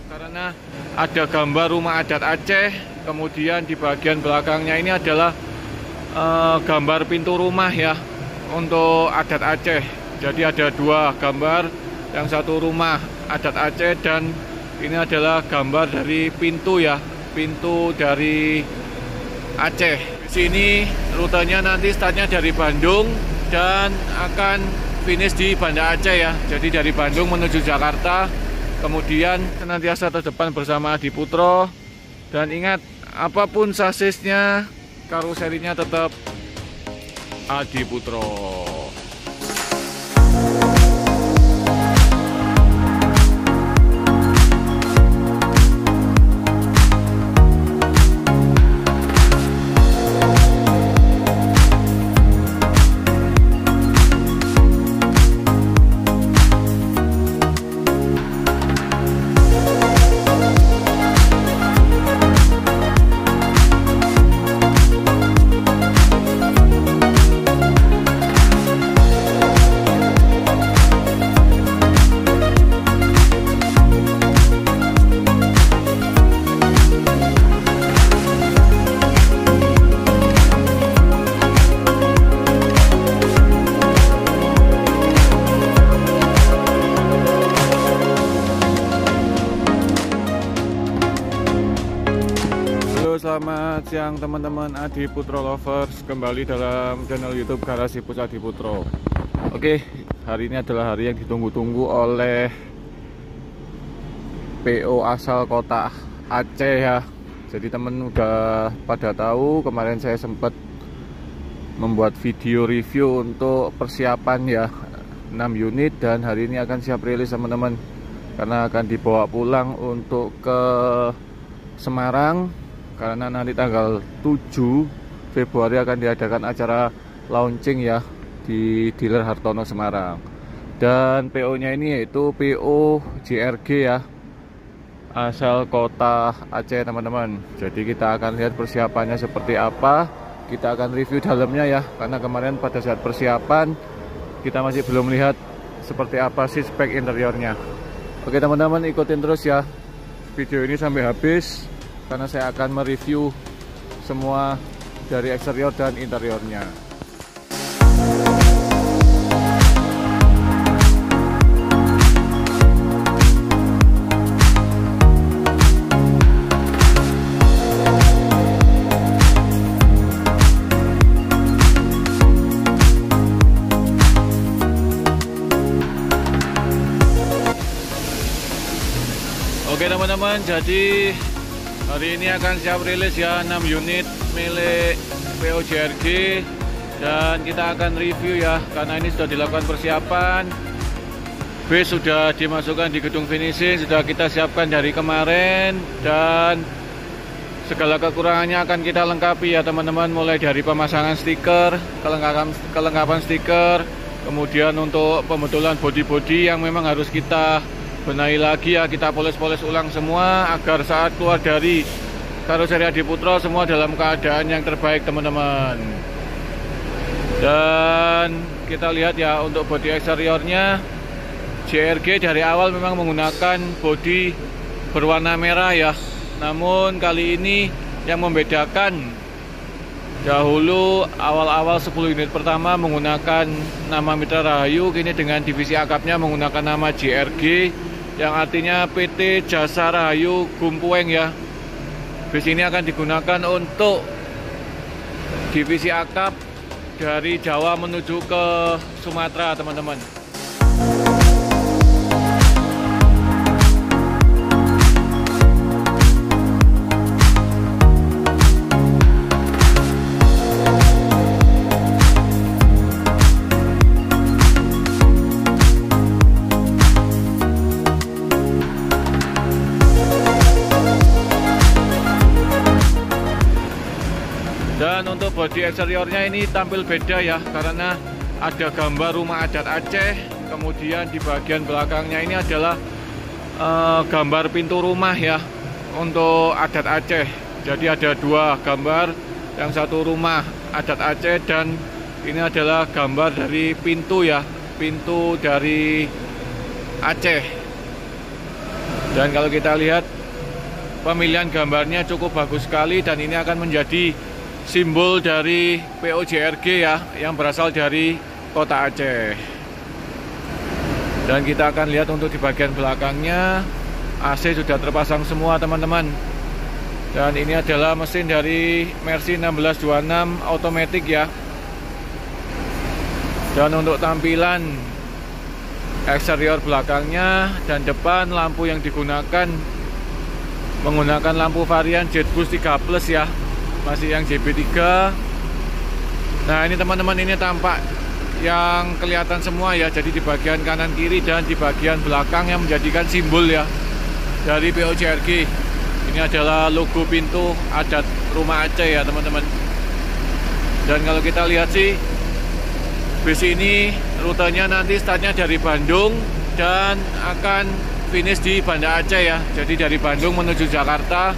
Karena ada gambar rumah adat Aceh, kemudian di bagian belakangnya ini adalah gambar pintu rumah ya untuk adat Aceh. Jadi ada dua gambar, yang satu rumah adat Aceh dan ini adalah gambar dari pintu ya, pintu dari Aceh. Di sini rutenya nanti startnya dari Bandung dan akan finish di Banda Aceh ya. Jadi dari Bandung menuju Jakarta, kemudian senantiasa terdepan bersama Adi Putro. Dan ingat, apapun sasisnya, karoserinya tetap Adi Putro. Selamat siang teman-teman Adi Putro Lovers, kembali dalam channel YouTube Garasi Pus Adi Putro. Oke, hari ini adalah hari yang ditunggu-tunggu oleh PO asal kota Aceh ya. Jadi temen udah pada tahu, kemarin saya sempat membuat video review untuk persiapan ya 6 unit, dan hari ini akan siap rilis teman-teman, karena akan dibawa pulang untuk ke Semarang. Karena nanti tanggal 7 Februari akan diadakan acara launching ya di dealer Hartono Semarang. Dan PO nya ini yaitu PO JRG ya, asal kota Aceh teman-teman. Jadi kita akan lihat persiapannya seperti apa, kita akan review dalamnya ya. Karena kemarin pada saat persiapan kita masih belum lihat seperti apa sih spek interiornya. Oke teman-teman, ikutin terus ya video ini sampai habis, karena saya akan mereview semua dari eksterior dan interiornya. Oke teman-teman, jadi hari ini akan siap rilis ya 6 unit milik PO JRG, dan kita akan review ya, karena ini sudah dilakukan persiapan. Base sudah dimasukkan di gedung finishing, sudah kita siapkan dari kemarin, dan segala kekurangannya akan kita lengkapi ya teman-teman, mulai dari pemasangan stiker, kelengkapan stiker, kemudian untuk pembetulan body-body yang memang harus kita benahi lagi ya, kita poles-poles ulang semua agar saat keluar dari karoseri Adi Putro semua dalam keadaan yang terbaik teman-teman. Dan kita lihat ya untuk bodi eksteriornya, JRG dari awal memang menggunakan bodi berwarna merah ya. Namun kali ini yang membedakan, dahulu awal-awal 10 unit pertama menggunakan nama Mitra Rahayu, kini dengan divisi akapnya menggunakan nama JRG, yang artinya PT Jasa Rahayu Gumpueng ya. Bis ini akan digunakan untuk divisi akap dari Jawa menuju ke Sumatera teman-teman. Dan untuk bodi eksteriornya ini tampil beda ya, karena ada gambar rumah adat Aceh. Kemudian di bagian belakangnya ini adalah gambar pintu rumah ya untuk adat Aceh. Jadi ada dua gambar, yang satu rumah adat Aceh dan ini adalah gambar dari pintu ya, pintu dari Aceh. Dan kalau kita lihat pemilihan gambarnya cukup bagus sekali, dan ini akan menjadi simbol dari POJRG ya, yang berasal dari kota Aceh. Dan kita akan lihat untuk di bagian belakangnya AC sudah terpasang semua teman-teman. Dan ini adalah mesin dari Mercy 1626 automatic ya. Dan untuk tampilan eksterior belakangnya dan depan, lampu yang digunakan menggunakan lampu varian JetBoost 3 Plus ya, masih yang JB3. Nah ini teman-teman, ini tampak yang kelihatan semua ya, jadi di bagian kanan kiri dan di bagian belakang yang menjadikan simbol ya dari POJRG. Ini adalah logo pintu adat rumah Aceh ya teman-teman. Dan kalau kita lihat sih, bis ini rutenya nanti startnya dari Bandung dan akan finish di Banda Aceh ya. Jadi dari Bandung menuju Jakarta,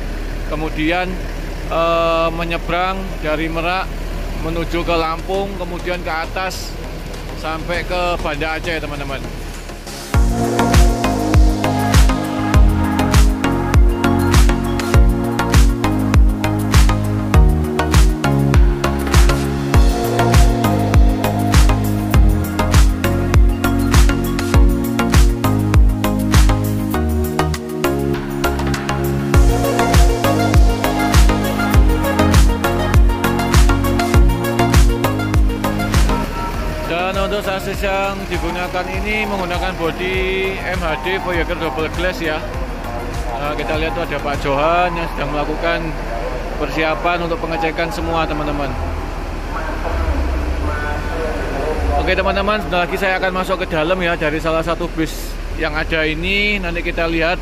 kemudian menyeberang dari Merak menuju ke Lampung, kemudian ke atas sampai ke Banda Aceh teman-teman. Untuk sasis yang digunakan ini menggunakan bodi MHD Voyager double glass ya. Nah, kita lihat tuh ada Pak Johan yang sedang melakukan persiapan untuk pengecekan semua teman-teman. Oke teman-teman, sebentar lagi saya akan masuk ke dalam ya dari salah satu bis yang ada ini. Nanti kita lihat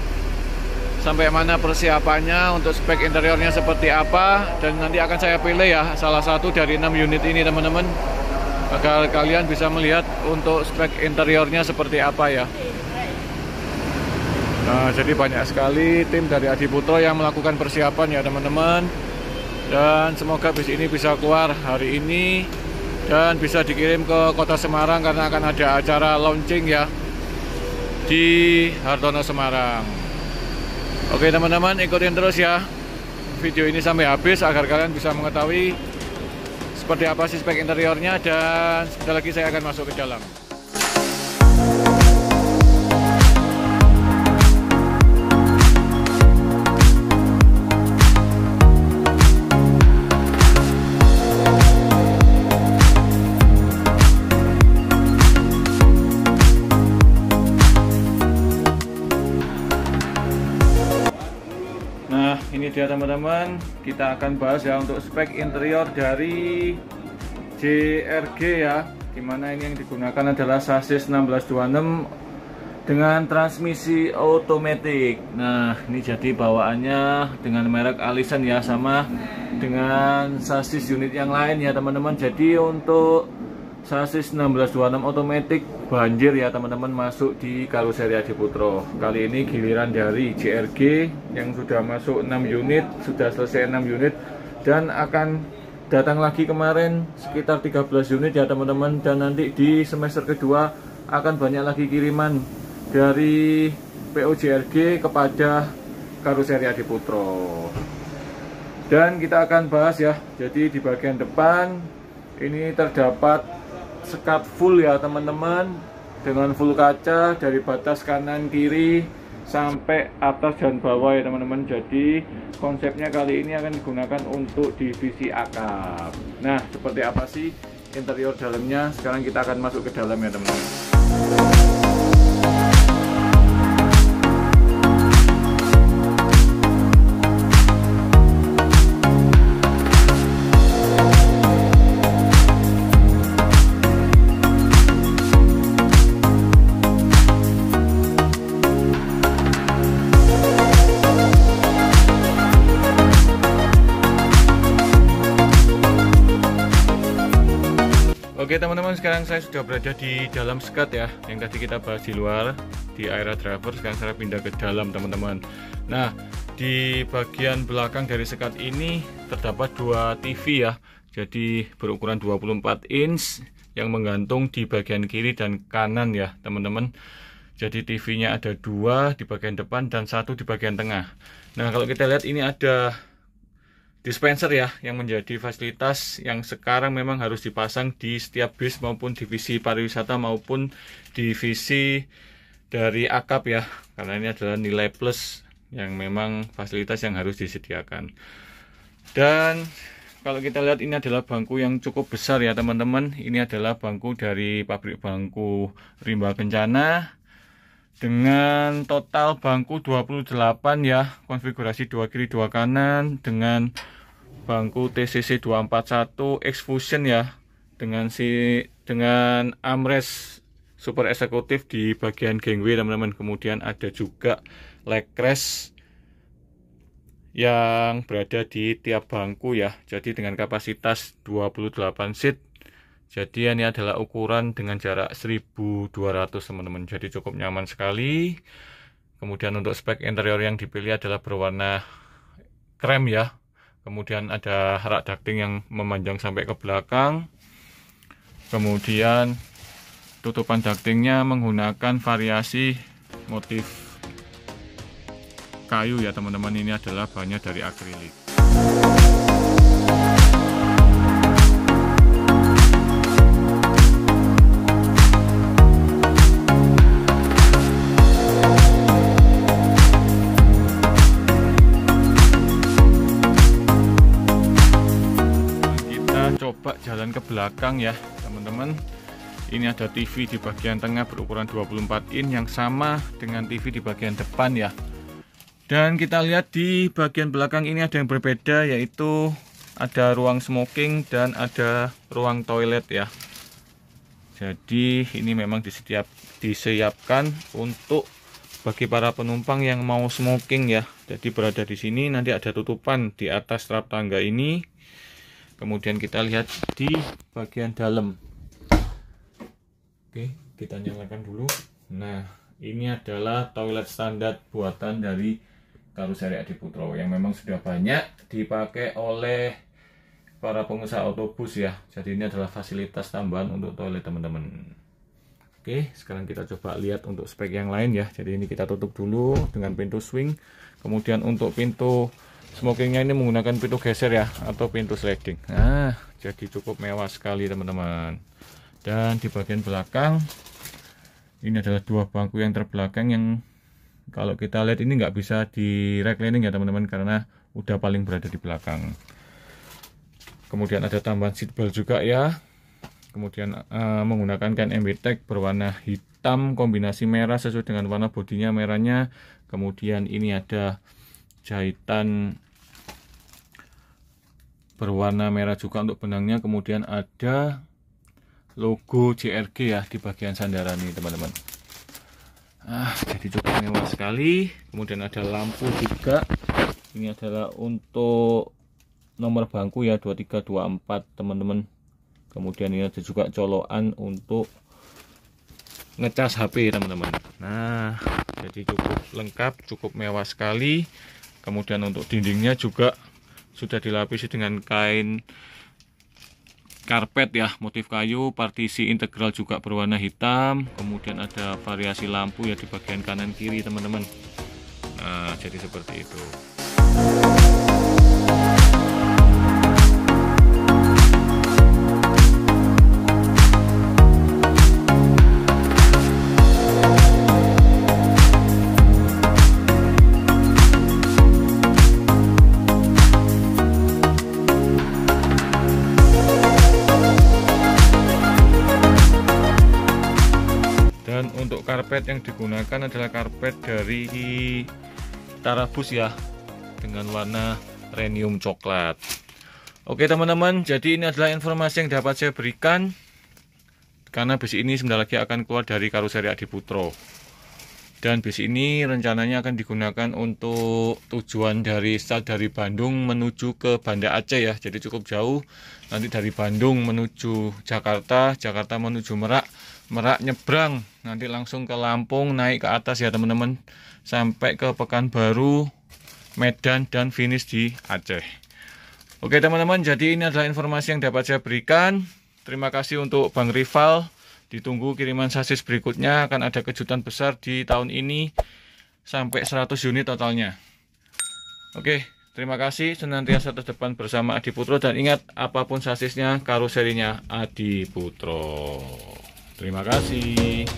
sampai mana persiapannya, untuk spek interiornya seperti apa, dan nanti akan saya pilih ya salah satu dari 6 unit ini teman-teman, agar kalian bisa melihat untuk spek interiornya seperti apa ya. Nah, jadi banyak sekali tim dari Adiputro yang melakukan persiapan ya teman-teman. Dan semoga bis ini bisa keluar hari ini dan bisa dikirim ke kota Semarang, karena akan ada acara launching ya di Hartono Semarang. Oke teman-teman, ikutin terus ya video ini sampai habis agar kalian bisa mengetahui seperti apa sih spek interiornya, dan sebentar lagi saya akan masuk ke dalam. Nah ini dia teman-teman, kita akan bahas ya untuk spek interior dari JRG ya, dimana ini yang digunakan adalah sasis 1626 dengan transmisi otomatis. Nah ini jadi bawaannya dengan merek Allison ya, sama dengan sasis unit yang lain ya teman-teman. Jadi untuk sasis 1626 otomatis banjir ya teman-teman, masuk di karoseri Adiputro. Kali ini giliran dari JRG yang sudah masuk 6 unit, sudah selesai 6 unit, dan akan datang lagi kemarin sekitar 13 unit ya teman-teman. Dan nanti di semester kedua akan banyak lagi kiriman dari POJRG kepada karoseri Adiputro. Dan kita akan bahas ya, jadi di bagian depan ini terdapat sekat full ya teman-teman, dengan full kaca dari batas kanan kiri sampai atas dan bawah ya teman-teman. Jadi konsepnya kali ini akan digunakan untuk divisi akap. Nah seperti apa sih interior dalamnya, sekarang kita akan masuk ke dalam ya teman-teman. Oke teman-teman, sekarang saya sudah berada di dalam sekat ya. Yang tadi kita bahas di luar, di area driver, sekarang saya pindah ke dalam teman-teman. Nah, di bagian belakang dari sekat ini terdapat dua TV ya. Jadi berukuran 24 inch yang menggantung di bagian kiri dan kanan ya teman-teman. Jadi TV-nya ada dua di bagian depan dan satu di bagian tengah. Nah, kalau kita lihat ini ada dispenser ya, yang menjadi fasilitas yang sekarang memang harus dipasang di setiap bis maupun divisi pariwisata maupun divisi dari akap ya, karena ini adalah nilai plus yang memang fasilitas yang harus disediakan. Dan kalau kita lihat ini adalah bangku yang cukup besar ya teman-teman. Ini adalah bangku dari pabrik bangku Rimba Kencana dengan total bangku 28 ya, konfigurasi 2 kiri 2 kanan dengan bangku TCC 241 X-Fusion ya, dengan armrest super eksekutif di bagian gangway teman-teman. Kemudian ada juga leg rest yang berada di tiap bangku ya. Jadi dengan kapasitas 28 seat. Jadi ini adalah ukuran dengan jarak 1200 teman-teman. Jadi cukup nyaman sekali. Kemudian untuk spek interior yang dipilih adalah berwarna krem ya. Kemudian ada rak ducting yang memanjang sampai ke belakang. Kemudian tutupan ductingnya menggunakan variasi motif kayu ya teman-teman. Ini adalah bahannya dari akrilik. Coba jalan ke belakang ya teman-teman. Ini ada TV di bagian tengah berukuran 24 inch yang sama dengan TV di bagian depan ya. Dan kita lihat di bagian belakang ini ada yang berbeda, yaitu ada ruang smoking dan ada ruang toilet ya. Jadi ini memang disiapkan untuk bagi para penumpang yang mau smoking ya. Jadi berada di sini, nanti ada tutupan di atas trap tangga ini. Kemudian kita lihat di bagian dalam. Oke, kita nyalakan dulu. Nah, ini adalah toilet standar buatan dari Karoseri Adiputro yang memang sudah banyak dipakai oleh para pengusaha otobus ya. Jadi ini adalah fasilitas tambahan untuk toilet teman-teman. Oke, sekarang kita coba lihat untuk spek yang lain ya. Jadi ini kita tutup dulu dengan pintu swing. Kemudian untuk pintu smokingnya ini menggunakan pintu geser ya, atau pintu sliding. Nah, jadi cukup mewah sekali teman-teman. Dan di bagian belakang ini adalah dua bangku yang terbelakang yang kalau kita lihat ini nggak bisa di reclining ya teman-teman, karena udah paling berada di belakang. Kemudian ada tambahan seat belt juga ya. Kemudian menggunakan kain MBTEC berwarna hitam kombinasi merah sesuai dengan warna bodinya merahnya. Kemudian ini ada jahitan berwarna merah juga untuk benangnya. Kemudian ada logo JRG ya di bagian sandaran ini teman-teman. Jadi cukup mewah sekali. Kemudian ada lampu juga. Ini adalah untuk nomor bangku ya, 2324 teman-teman. Kemudian ini ada juga colokan untuk ngecas HP teman-teman. Nah, jadi cukup lengkap, cukup mewah sekali. Kemudian untuk dindingnya juga sudah dilapisi dengan kain karpet ya, motif kayu, partisi integral juga berwarna hitam. Kemudian ada variasi lampu ya di bagian kanan kiri teman-teman. Nah, jadi seperti itu. Dan untuk karpet yang digunakan adalah karpet dari Tarabus ya, dengan warna rhenium coklat. Oke teman-teman, jadi ini adalah informasi yang dapat saya berikan, karena bus ini sebentar lagi akan keluar dari Karoseri Adiputro. Dan bis ini rencananya akan digunakan untuk tujuan dari start dari Bandung menuju ke Banda Aceh ya. Jadi cukup jauh. Nanti dari Bandung menuju Jakarta, Jakarta menuju Merak, Merak nyebrang nanti langsung ke Lampung, naik ke atas ya teman-teman, sampai ke Pekanbaru, Medan, dan finish di Aceh. Oke teman-teman, jadi ini adalah informasi yang dapat saya berikan. Terima kasih untuk Bang Rival. Ditunggu kiriman sasis berikutnya, akan ada kejutan besar di tahun ini sampai 100 unit totalnya. Oke, terima kasih, senantiasa terdepan bersama Adi Putro, dan ingat apapun sasisnya, karoserinya Adi Putro. Terima kasih.